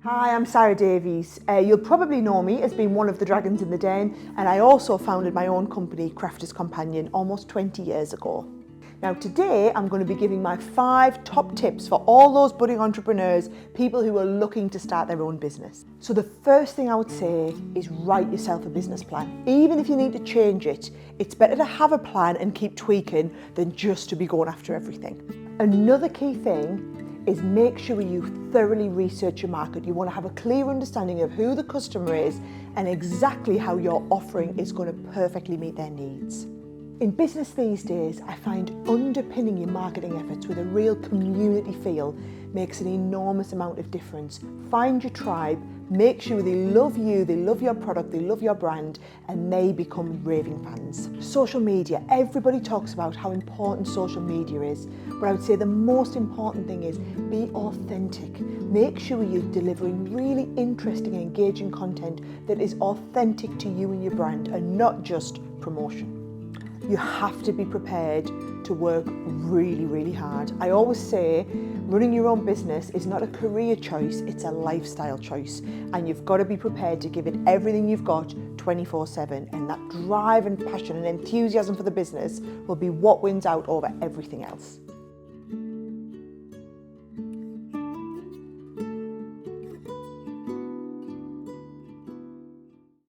Hi, I'm Sara Davies. You'll probably know me as being one of the dragons in the den, and I also founded my own company, Crafter's Companion, almost 20 years ago. Now today I'm going to be giving my 5 top tips for all those budding entrepreneurs, people who are looking to start their own business. So the first thing I would say is write yourself a business plan. Even if you need to change it, it's better to have a plan and keep tweaking than just to be going after everything. Another key thing is make sure you thoroughly research your market. You want to have a clear understanding of who the customer is and exactly how your offering is going to perfectly meet their needs. In business these days, I find underpinning your marketing efforts with a real community feel makes an enormous amount of difference. Find your tribe, make sure they love you, they love your product, they love your brand, and they become raving fans. Social media, everybody talks about how important social media is, but I would say the most important thing is be authentic. Make sure you're delivering really interesting, engaging content that is authentic to you and your brand and not just promotion. You have to be prepared to work really, really hard. I always say running your own business is not a career choice, it's a lifestyle choice. And you've got to be prepared to give it everything you've got 24/7. And that drive and passion and enthusiasm for the business will be what wins out over everything else.